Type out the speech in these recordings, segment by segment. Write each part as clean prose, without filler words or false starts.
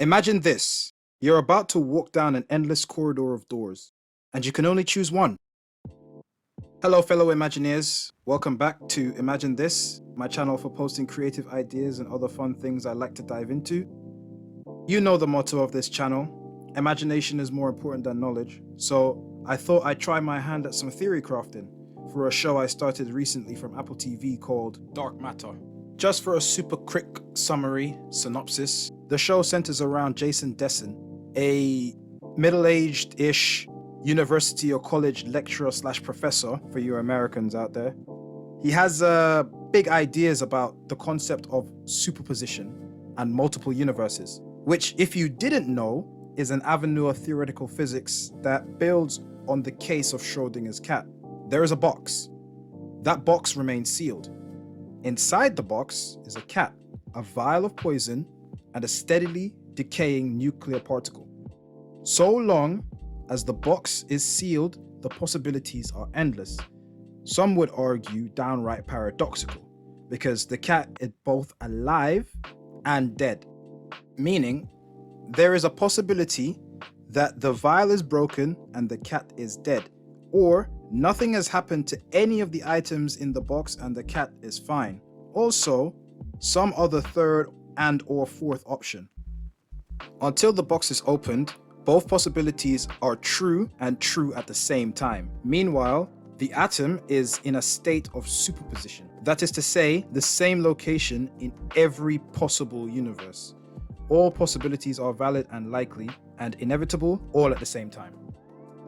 Imagine this. You're about to walk down an endless corridor of doors, and you can only choose one. Hello, fellow Imagineers. Welcome back to Imagine This, my channel for posting creative ideas and other fun things I like to dive into. You know the motto of this channel: imagination is more important than knowledge. So I thought I'd try my hand at some theory crafting for a show I started recently from Apple TV called Dark Matter. Just for a super quick summary synopsis, the show centers around Jason Dessen, a middle-aged-ish university or college lecturer / professor for you Americans out there. He has big ideas about the concept of superposition and multiple universes, which, if you didn't know, is an avenue of theoretical physics that builds on the case of Schrödinger's cat. There is a box. That box remains sealed. Inside the box is a cat, a vial of poison, and a steadily decaying nuclear particle. So long as the box is sealed, the possibilities are endless. Some would argue downright paradoxical, because the cat is both alive and dead. Meaning, there is a possibility that the vial is broken and the cat is dead, or nothing has happened to any of the items in the box and the cat is fine. Also, some other third and/or fourth option. Until the box is opened, both possibilities are true and true at the same time. Meanwhile, the atom is in a state of superposition. That is to say, the same location in every possible universe. All possibilities are valid and likely and inevitable all at the same time.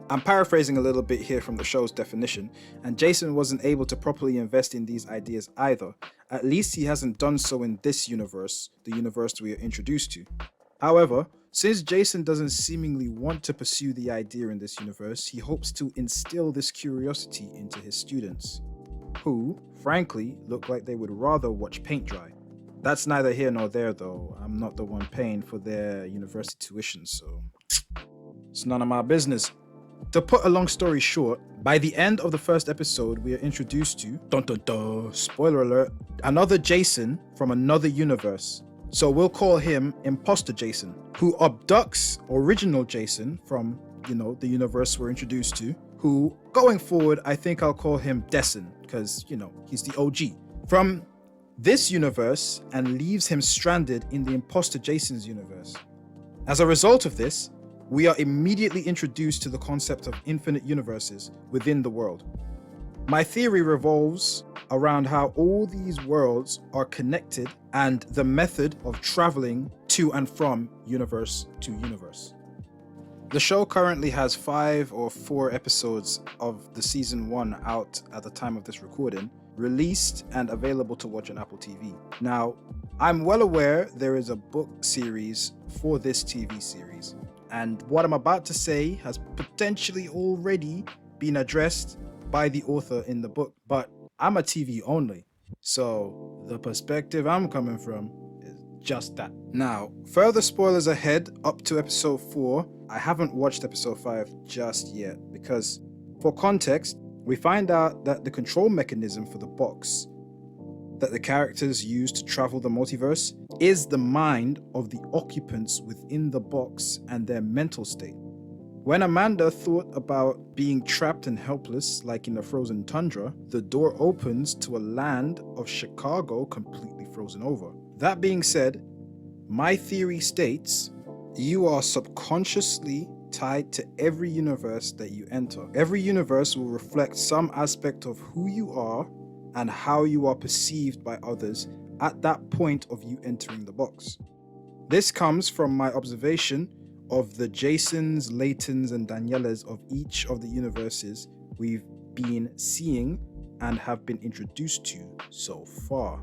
I'm paraphrasing a little bit here from the show's definition, and Jason wasn't able to properly invest in these ideas either. At least he hasn't done so in this universe, the universe we are introduced to. However, since Jason doesn't seemingly want to pursue the idea in this universe, he hopes to instill this curiosity into his students, who, frankly, look like they would rather watch paint dry. That's neither here nor there though. I'm not the one paying for their university tuition, so it's none of my business. To put a long story short, by the end of the first episode, we are introduced to, dun dun dun, spoiler alert, another Jason from another universe. So we'll call him Imposter Jason, who abducts original Jason from, the universe we're introduced to, who, going forward, I think I'll call him Dessen, because, he's the OG, from this universe, and leaves him stranded in the Imposter Jason's universe. As a result of this, we are immediately introduced to the concept of infinite universes within the world. My theory revolves around how all these worlds are connected and the method of traveling to and from universe to universe. The show currently has 5 or 4 episodes of the season 1 out at the time of this recording, released and available to watch on Apple TV. Now, I'm well aware there is a book series for this TV series, and what I'm about to say has potentially already been addressed by the author in the book, but I'm a TV only, so the perspective I'm coming from is just that. Now, further spoilers ahead up to episode 4. I haven't watched episode 5 just yet, because for context, we find out that the control mechanism for the box that the characters use to travel the multiverse is the mind of the occupants within the box and their mental state. When Amanda thought about being trapped and helpless like in a frozen tundra, the door opens to a land of Chicago completely frozen over. That being said, my theory states you are subconsciously tied to every universe that you enter. Every universe will reflect some aspect of who you are and how you are perceived by others at that point of you entering the box. This comes from my observation of the Jasons, Laytons, and Danielas of each of the universes we've been seeing and have been introduced to so far.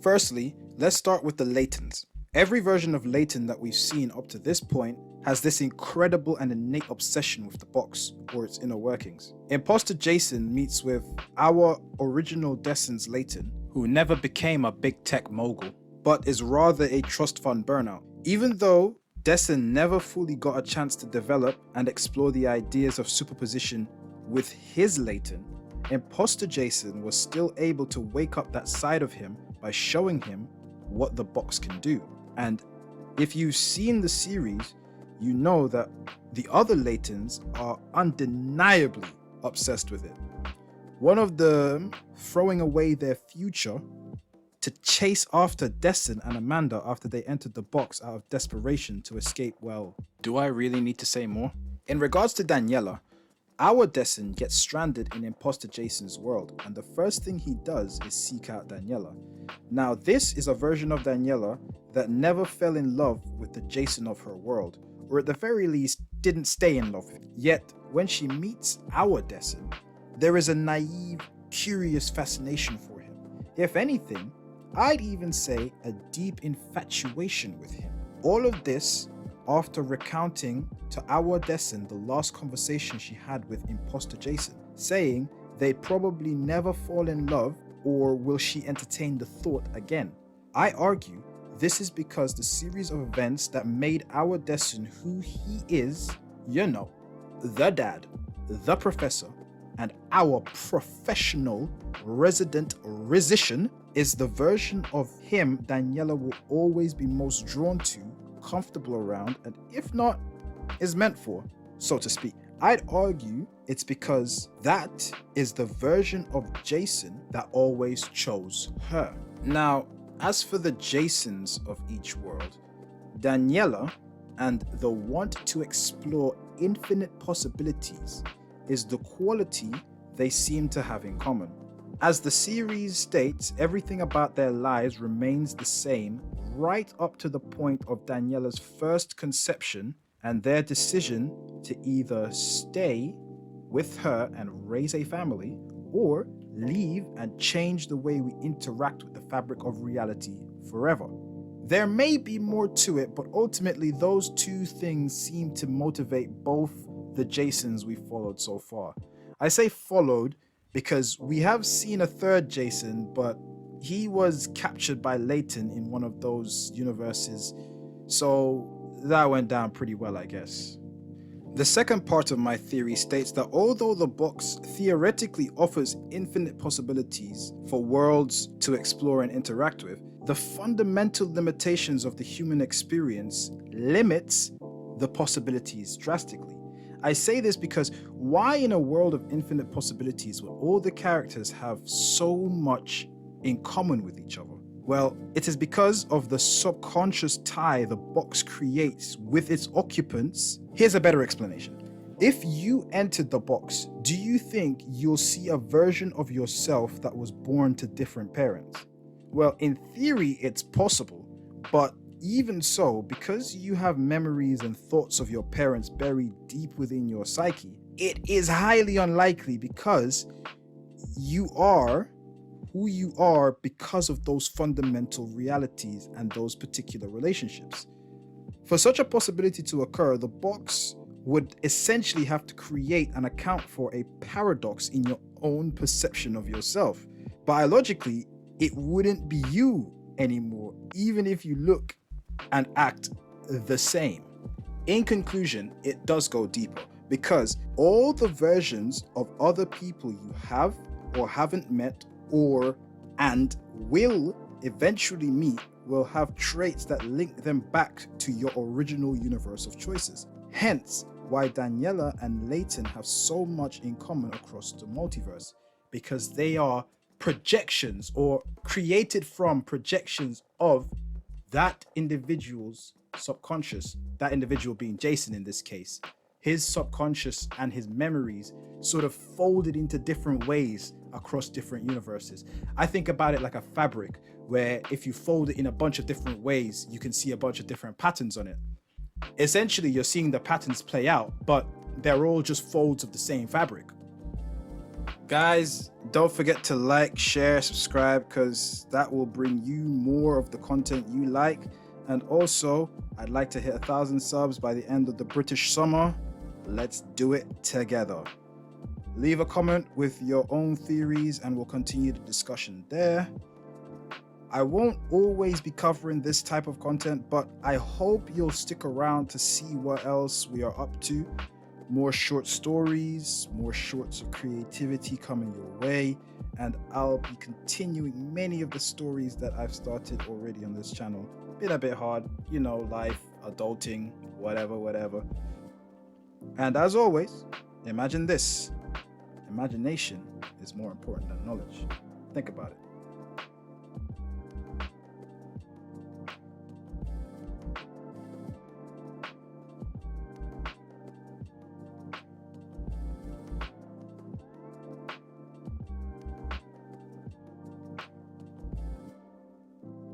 Firstly, let's start with the Laytons. Every version of Layton that we've seen up to this point has this incredible and innate obsession with the box or its inner workings. Imposter Jason meets with our original Dessen's Layton, who never became a big tech mogul, but is rather a trust fund burnout. Even though Dessen never fully got a chance to develop and explore the ideas of superposition with his Layton, Imposter Jason was still able to wake up that side of him by showing him what the box can do. And If you've seen the series, you know that the other Laytons are undeniably obsessed with it. One of them throwing away their future to chase after Destin and Amanda after they entered the box out of desperation to escape. Well, do I really need to say more? In regards to Daniela, our Destin gets stranded in Imposter Jason's world, and the first thing he does is seek out Daniela. Now, this is a version of Daniela that never fell in love with the Jason of her world, or at the very least, didn't stay in love with him. Yet, when she meets our Destin, there is a naive, curious fascination for him. If anything, I'd even say a deep infatuation with him. All of this after recounting to our Destin the last conversation she had with Imposter Jason, saying they'd probably never fall in love, or will she entertain the thought again? I argue this is because the series of events that made our Destin who he is, the dad, the professor, and our professional resident musician, is the version of him Daniela will always be most drawn to, comfortable around, and if not, is meant for, so to speak. I'd argue it's because that is the version of Jason that always chose her. Now, as for the Jasons of each world, Daniela and the want to explore infinite possibilities is the quality they seem to have in common. As the series states, everything about their lives remains the same right up to the point of Daniela's first conception and their decision to either stay with her and raise a family, or leave and change the way we interact with the fabric of reality forever. There may be more to it, but ultimately those two things seem to motivate both the Jasons we followed so far. I say followed because we have seen a third Jason, but he was captured by Layton in one of those universes, so that went down pretty well, I guess. The second part of my theory states that although the box theoretically offers infinite possibilities for worlds to explore and interact with, the fundamental limitations of the human experience limits the possibilities drastically. I say this because why in a world of infinite possibilities will all the characters have so much in common with each other? Well, it is because of the subconscious tie the box creates with its occupants. Here's a better explanation. If you entered the box, do you think you'll see a version of yourself that was born to different parents? Well, in theory, it's possible, but even so, because you have memories and thoughts of your parents buried deep within your psyche, it is highly unlikely because you are who you are because of those fundamental realities and those particular relationships. For such a possibility to occur, the box would essentially have to create and account for a paradox in your own perception of yourself. Biologically, it wouldn't be you anymore, even if you look and act the same. In conclusion, it does go deeper because all the versions of other people you have or haven't met and will eventually meet will have traits that link them back to your original universe of choices. Hence, why Daniela and Layton have so much in common across the multiverse, because they are projections or created from projections of that individual's subconscious, that individual being Jason in this case. His subconscious and his memories sort of folded into different ways across different universes. I think about it like a fabric where if you fold it in a bunch of different ways, you can see a bunch of different patterns on it. Essentially, you're seeing the patterns play out, but they're all just folds of the same fabric. Guys, don't forget to like, share, subscribe, because that will bring you more of the content you like. And also, I'd like to hit 1,000 subs by the end of the British summer. Let's do it together. Leave a comment with your own theories and we'll continue the discussion there. I won't always be covering this type of content, but I hope you'll stick around to see what else we are up to. More short stories, more shorts of creativity coming your way, and I'll be continuing many of the stories that I've started already on this channel been a bit hard, life, adulting, whatever. And as always, imagine this: imagination is more important than knowledge. Think about it.